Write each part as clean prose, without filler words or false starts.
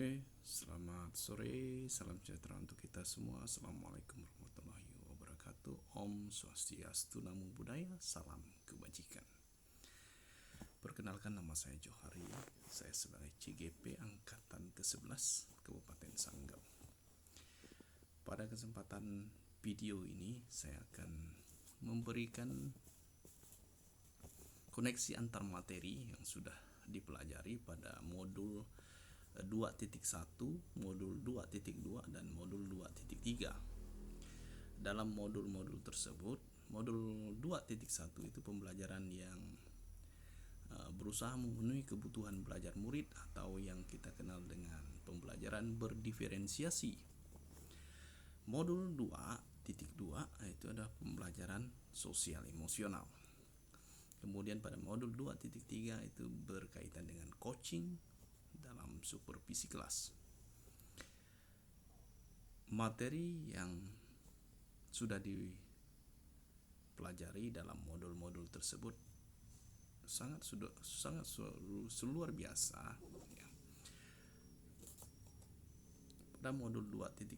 Oke, selamat sore, salam sejahtera untuk kita semua. Assalamualaikum warahmatullahi wabarakatuh. Om Swastiastu, Namo Buddhaya, salam kebajikan. Perkenalkan, nama saya Johari. Saya sebagai CGP Angkatan ke-11 Kabupaten Sanggau. Pada kesempatan video ini, saya akan memberikan koneksi antar materi yang sudah dipelajari pada modul 2.1, modul 2.2, dan modul 2.3. Dalam modul-modul tersebut, modul 2.1 itu pembelajaran yang berusaha memenuhi kebutuhan belajar murid atau yang kita kenal dengan pembelajaran berdiferensiasi. Modul 2.2 itu adalah pembelajaran sosial emosional. Kemudian pada modul 2.3 itu berkaitan dengan coaching dalam supervisi kelas. Materi yang sudah dipelajari dalam modul-modul tersebut sangat luar biasa ya. Pada modul 2.1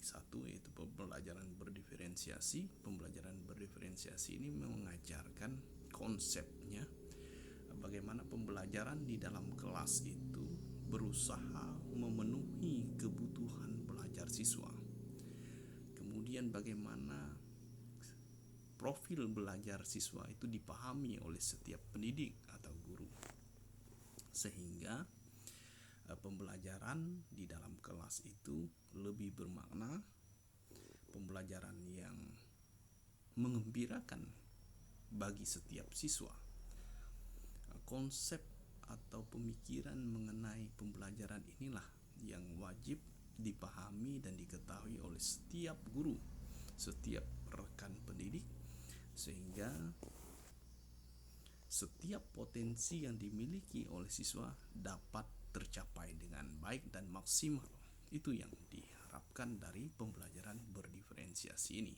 yaitu pembelajaran berdiferensiasi. Pembelajaran berdiferensiasi ini mengajarkan konsepnya bagaimana pembelajaran di dalam kelas itu berusaha memenuhi kebutuhan belajar siswa. Kemudian bagaimana profil belajar siswa itu dipahami oleh setiap pendidik atau guru. Sehingga pembelajaran di dalam kelas itu lebih bermakna, pembelajaran yang mengembirakan bagi setiap siswa. Konsep atau pemikiran mengenai pembelajaran inilah yang wajib dipahami dan diketahui oleh setiap guru, setiap rekan pendidik, sehingga setiap potensi yang dimiliki oleh siswa dapat tercapai dengan baik dan maksimal. Itu yang diharapkan dari pembelajaran berdiferensiasi ini.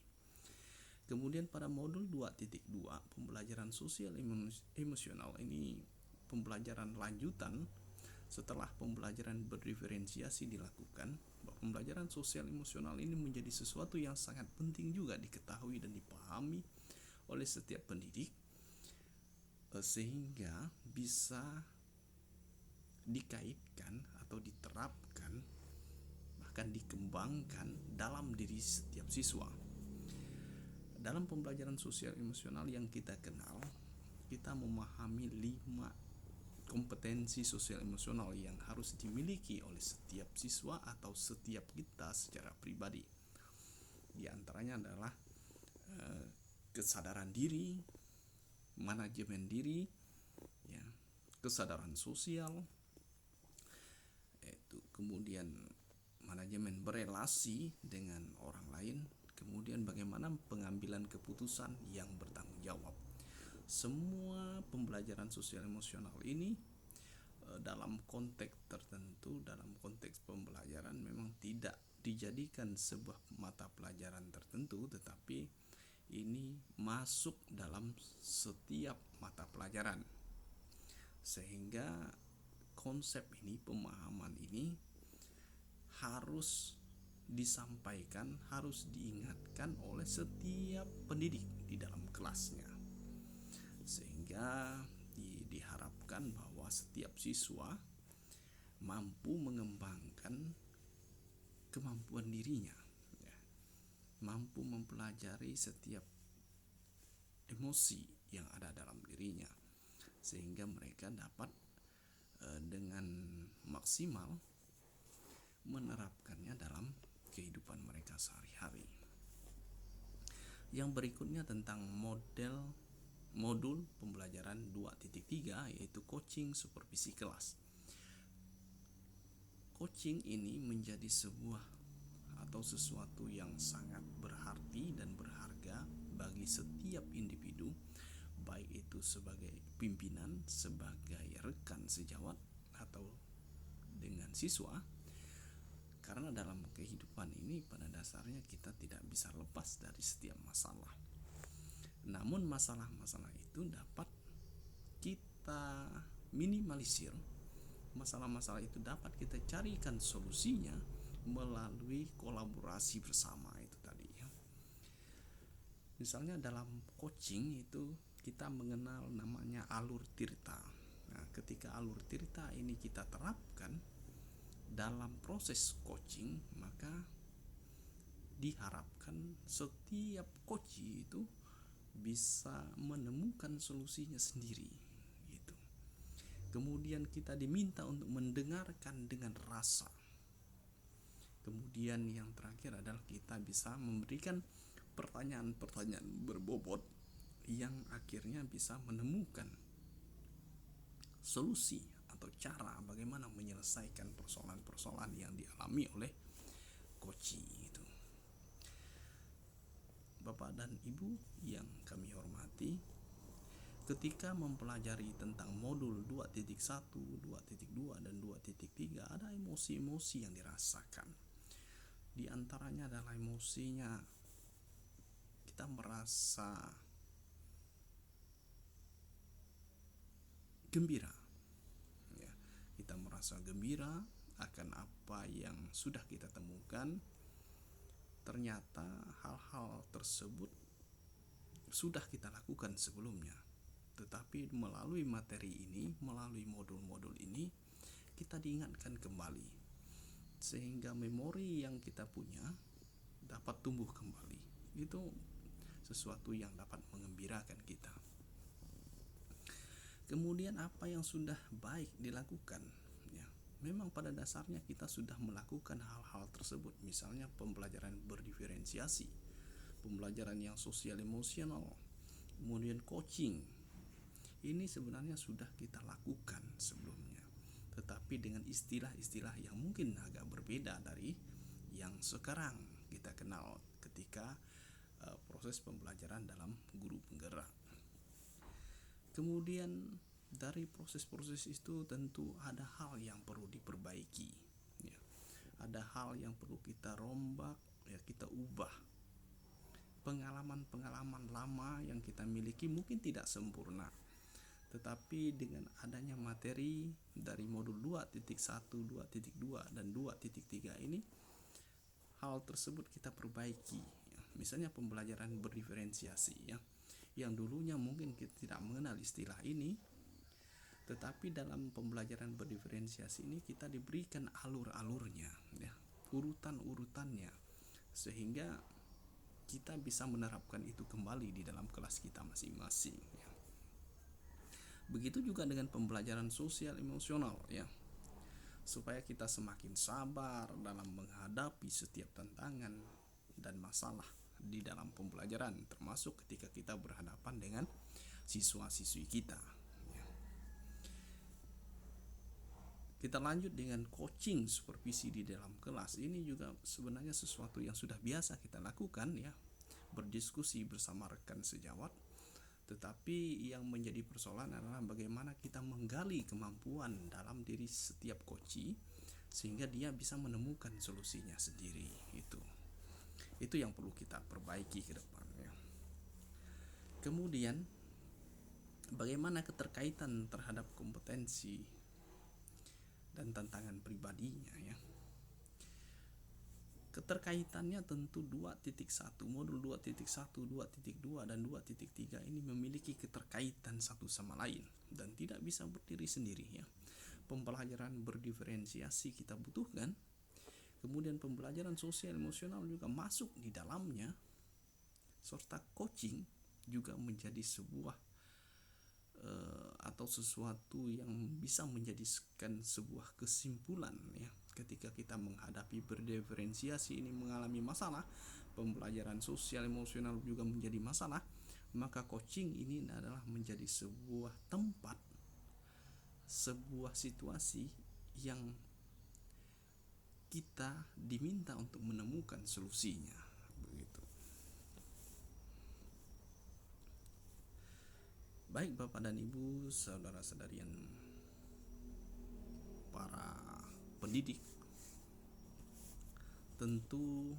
Kemudian pada modul 2.2 pembelajaran sosial emosional ini pembelajaran lanjutan setelah pembelajaran berdiferensiasi dilakukan. Pembelajaran sosial emosional ini menjadi sesuatu yang sangat penting juga diketahui dan dipahami oleh setiap pendidik, sehingga bisa dikaitkan atau diterapkan bahkan dikembangkan dalam diri setiap siswa. Dalam pembelajaran sosial emosional yang kita kenal, kita memahami 5 kompetensi sosial emosional yang harus dimiliki oleh setiap siswa atau setiap kita secara pribadi. Di antaranya adalah kesadaran diri, manajemen diri, ya, kesadaran sosial, yaitu kemudian manajemen berelasi dengan orang lain, kemudian bagaimana pengambilan keputusan yang bertanggung jawab. Semua pembelajaran sosial emosional ini dalam konteks tertentu, dalam konteks pembelajaran memang tidak dijadikan sebuah mata pelajaran tertentu, tetapi ini masuk dalam setiap mata pelajaran. Sehingga konsep ini, pemahaman ini harus disampaikan, harus diingatkan oleh setiap pendidik di dalam kelasnya. Sehingga diharapkan bahwa setiap siswa mampu mengembangkan kemampuan dirinya, ya, mampu mempelajari setiap emosi yang ada dalam dirinya, sehingga mereka dapat dengan maksimal menerapkannya dalam kehidupan mereka sehari-hari. Yang berikutnya tentang modul pembelajaran 2.3 yaitu coaching supervisi kelas. Coaching ini menjadi sebuah atau sesuatu yang sangat berarti dan berharga bagi setiap individu, baik itu sebagai pimpinan, sebagai rekan sejawat, atau dengan siswa. Karena dalam kehidupan ini pada dasarnya kita tidak bisa lepas dari setiap masalah. Namun masalah-masalah itu dapat kita minimalisir masalah-masalah itu dapat kita carikan solusinya melalui kolaborasi bersama itu tadi ya. Misalnya dalam coaching itu kita mengenal namanya alur tirta. Nah, ketika alur tirta ini kita terapkan dalam proses coaching, maka diharapkan setiap coach itu bisa menemukan solusinya sendiri gitu. Kemudian kita diminta untuk mendengarkan dengan rasa. Kemudian yang terakhir adalah kita bisa memberikan pertanyaan-pertanyaan berbobot yang akhirnya bisa menemukan solusi atau cara bagaimana menyelesaikan persoalan-persoalan yang dialami oleh coach itu. Bapak dan Ibu yang kami hormati, ketika mempelajari tentang modul 2.1, 2.2 dan 2.3 ada emosi-emosi yang dirasakan. Di antaranya adalah emosinya kita merasa gembira. Ya, kita merasa gembira akan apa yang sudah kita temukan. Ternyata hal-hal tersebut sudah kita lakukan sebelumnya, tetapi melalui materi ini, melalui modul-modul ini, kita diingatkan kembali sehingga memori yang kita punya dapat tumbuh kembali. Itu sesuatu yang dapat mengembirakan kita. Kemudian apa yang sudah baik dilakukan, ya, memang pada dasarnya kita sudah melakukan hal-hal tersebut. Misalnya pembelajaran berdiferensiasi, pembelajaran yang sosial emosional, kemudian coaching. Ini sebenarnya sudah kita lakukan sebelumnya, tetapi dengan istilah-istilah yang mungkin agak berbeda dari yang sekarang kita kenal ketika proses pembelajaran dalam guru penggerak. Kemudian dari proses-proses itu tentu ada hal yang perlu diperbaiki, ya. Ada hal yang perlu kita rombak, ya, kita ubah. Pengalaman-pengalaman lama yang kita miliki mungkin tidak sempurna, tetapi dengan adanya materi dari modul 2.1, 2.2 dan 2.3 ini, hal tersebut kita perbaiki, ya. Misalnya pembelajaran berdiferensiasi, ya, yang dulunya mungkin kita tidak mengenal istilah ini, tetapi dalam pembelajaran berdiferensiasi ini kita diberikan alur-alurnya, ya, urutan-urutannya, sehingga kita bisa menerapkan itu kembali di dalam kelas kita masing-masing, ya. Begitu juga dengan pembelajaran sosial emosional, ya, supaya kita semakin sabar dalam menghadapi setiap tantangan dan masalah di dalam pembelajaran, termasuk ketika kita berhadapan dengan siswa-siswi kita. Kita lanjut dengan coaching supervisi di dalam kelas. Ini juga sebenarnya sesuatu yang sudah biasa kita lakukan, ya, berdiskusi bersama rekan sejawat. Tetapi yang menjadi persoalan adalah bagaimana kita menggali kemampuan dalam diri setiap coach sehingga dia bisa menemukan solusinya sendiri. Itu yang perlu kita perbaiki ke depannya. Kemudian bagaimana keterkaitan terhadap kompetensi dan tantangan pribadinya, ya. Keterkaitannya tentu 2.1, modul 2.1, 2.2 dan 2.3 ini memiliki keterkaitan satu sama lain dan tidak bisa berdiri sendiri, ya. Pembelajaran berdiferensiasi kita butuhkan, kemudian pembelajaran sosial emosional juga masuk di dalamnya, serta coaching juga menjadi sebuah atau sesuatu yang bisa menjadikan sebuah kesimpulan, ya. Ketika kita menghadapi berdiferensiasi ini mengalami masalah, pembelajaran sosial emosional juga menjadi masalah, maka coaching ini adalah menjadi sebuah tempat, sebuah situasi yang kita diminta untuk menemukan solusinya, begitu. Baik Bapak dan Ibu, saudara-saudari yang para pendidik, tentu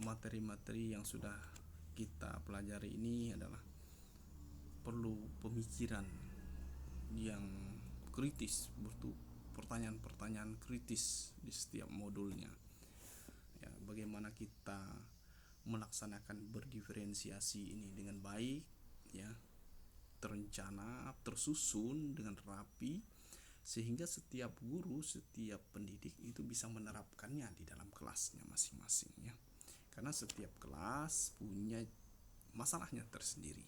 materi-materi yang sudah kita pelajari ini adalah perlu pemikiran yang kritis, butuh pertanyaan-pertanyaan kritis di setiap modulnya. Ya, bagaimana kita melaksanakan berdiferensiasi ini dengan baik, ya, terencana, tersusun dengan rapi, sehingga setiap guru, setiap pendidik itu bisa menerapkannya di dalam kelasnya masing-masing, ya. Karena setiap kelas punya masalahnya tersendiri.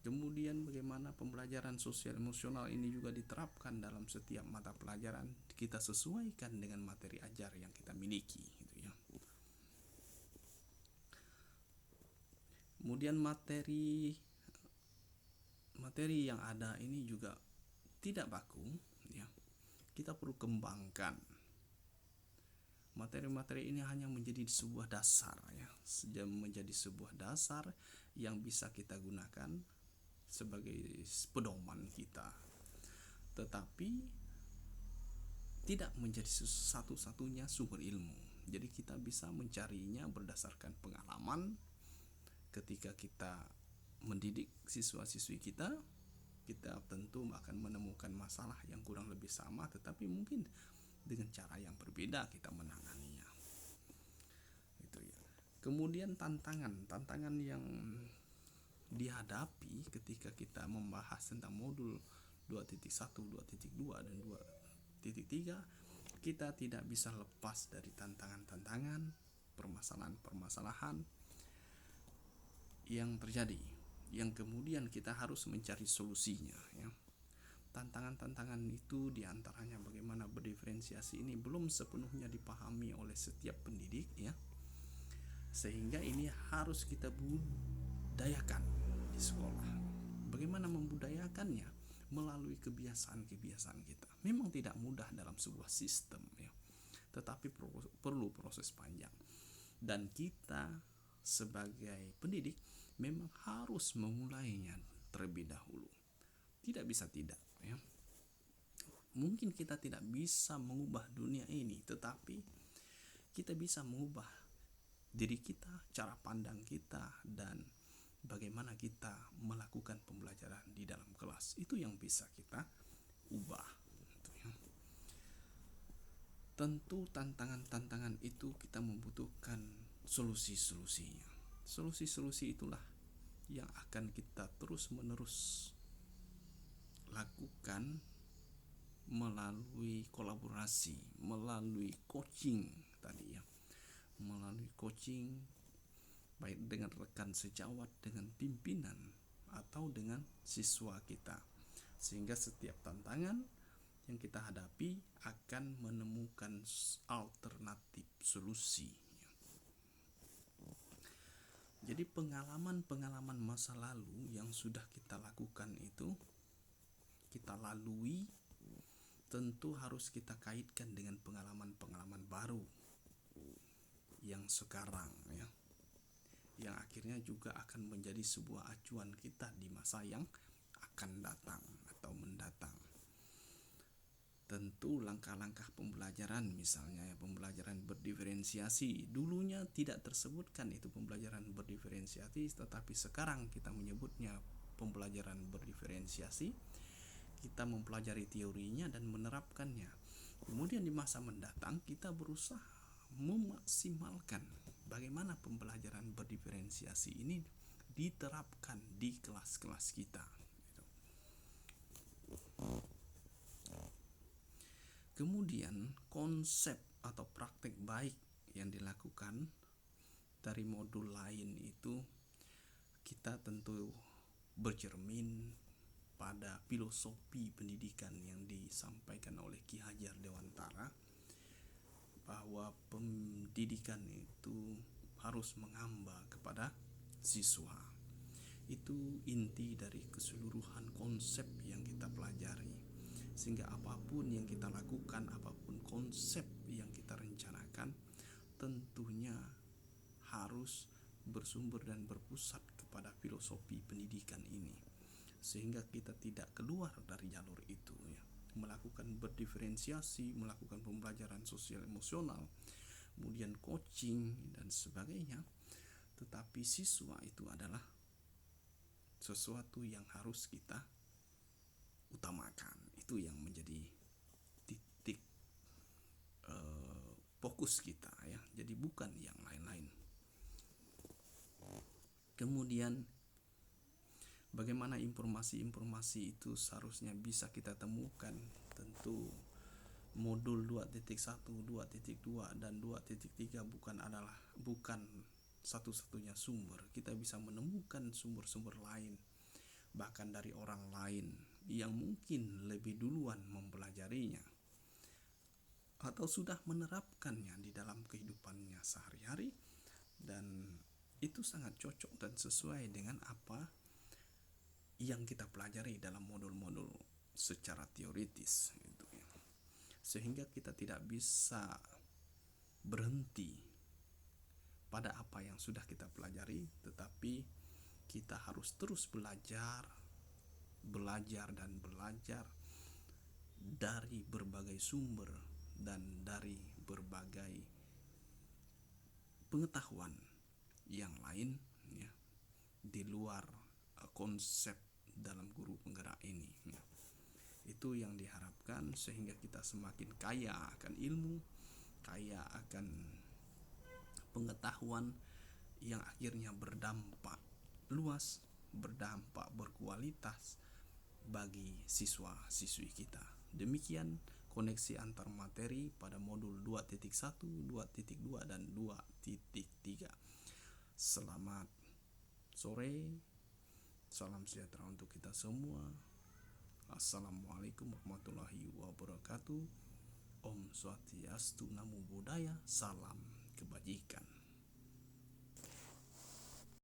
Kemudian bagaimana pembelajaran sosial emosional ini juga diterapkan dalam setiap mata pelajaran, kita sesuaikan dengan materi ajar yang kita miliki, gitu ya. Kemudian materi yang ada ini juga tidak baku, ya. Kita perlu kembangkan. Materi-materi ini hanya menjadi sebuah dasar, ya, menjadi sebuah dasar yang bisa kita gunakan sebagai pedoman kita, tetapi tidak menjadi satu-satunya sumber ilmu. Jadi kita bisa mencarinya berdasarkan pengalaman. Ketika kita mendidik siswa-siswi kita tentu akan menemukan masalah yang kurang lebih sama, tetapi mungkin dengan cara yang berbeda kita menanganinya. Itu ya. Kemudian tantangan yang dihadapi ketika kita membahas tentang modul 2.1, 2.2 dan 2.3, kita tidak bisa lepas dari tantangan-tantangan, permasalahan-permasalahan yang terjadi, yang kemudian kita harus mencari solusinya, ya. Tantangan-tantangan itu diantaranya bagaimana berdiferensiasi ini belum sepenuhnya dipahami oleh setiap pendidik, ya, sehingga ini harus kita budayakan di sekolah. Bagaimana membudayakannya? Melalui kebiasaan-kebiasaan kita. Memang tidak mudah dalam sebuah sistem, ya, tetapi perlu proses panjang, dan kita sebagai pendidik memang harus memulainya terlebih dahulu. Tidak bisa tidak, ya. Mungkin kita tidak bisa mengubah dunia ini, tetapi kita bisa mengubah diri kita, cara pandang kita, dan bagaimana kita melakukan pembelajaran di dalam kelas. Itu yang bisa kita ubah. Tentu tantangan-tantangan itu kita membutuhkan solusi-solusinya. Solusi-solusi itulah yang akan kita terus-menerus lakukan melalui kolaborasi, melalui coaching tadi, ya. Melalui coaching baik dengan rekan sejawat, dengan pimpinan, atau dengan siswa kita, sehingga setiap tantangan yang kita hadapi akan menemukan alternatif solusi. Jadi pengalaman-pengalaman masa lalu yang sudah kita lakukan itu, kita lalui, tentu harus kita kaitkan dengan pengalaman-pengalaman baru yang sekarang, ya, yang akhirnya juga akan menjadi sebuah acuan kita di masa yang akan datang atau mendatang. Tentu langkah-langkah pembelajaran, misalnya pembelajaran berdiferensiasi, dulunya tidak tersebutkan itu pembelajaran berdiferensiasi, tetapi sekarang kita menyebutnya pembelajaran berdiferensiasi. Kita mempelajari teorinya dan menerapkannya. Kemudian di masa mendatang kita berusaha memaksimalkan bagaimana pembelajaran berdiferensiasi ini diterapkan di kelas-kelas kita. Kemudian konsep atau praktek baik yang dilakukan dari modul lain itu, kita tentu bercermin pada filosofi pendidikan yang disampaikan oleh Ki Hajar Dewantara, bahwa pendidikan itu harus mengamba kepada siswa. Itu inti dari keseluruhan konsep yang kita pelajari, sehingga apapun yang kita lakukan, apapun konsep yang kita rencanakan, tentunya harus bersumber dan berpusat kepada filosofi pendidikan ini, sehingga kita tidak keluar dari jalur itu, ya. Melakukan berdiferensiasi, melakukan pembelajaran sosial emosional, kemudian coaching dan sebagainya, tetapi siswa itu adalah sesuatu yang harus kita utamakan. Itu yang menjadi titik fokus kita ya. Jadi bukan yang lain-lain. Kemudian bagaimana informasi-informasi itu seharusnya bisa kita temukan? Tentu modul 2.1, 2.2 dan 2.3 bukan satu-satunya sumber. Kita bisa menemukan sumber-sumber lain, bahkan dari orang lain yang mungkin lebih duluan mempelajarinya atau sudah menerapkannya di dalam kehidupannya sehari-hari, dan itu sangat cocok dan sesuai dengan apa yang kita pelajari dalam modul-modul secara teoritis gitu ya. Sehingga kita tidak bisa berhenti pada apa yang sudah kita pelajari, tetapi kita harus terus belajar dan belajar dari berbagai sumber dan dari berbagai pengetahuan yang lain ya, di luar konsep dalam guru penggerak ini ya. Itu yang diharapkan sehingga kita semakin kaya akan ilmu, kaya akan pengetahuan yang akhirnya berdampak luas, berdampak berkualitas bagi siswa-siswi kita. Demikian koneksi antar materi pada modul 2.1, 2.2 dan 2.3. Selamat sore. Salam sejahtera untuk kita semua. Assalamualaikum warahmatullahi wabarakatuh. Om Swastiastu, Namo Buddhaya. Salam kebajikan.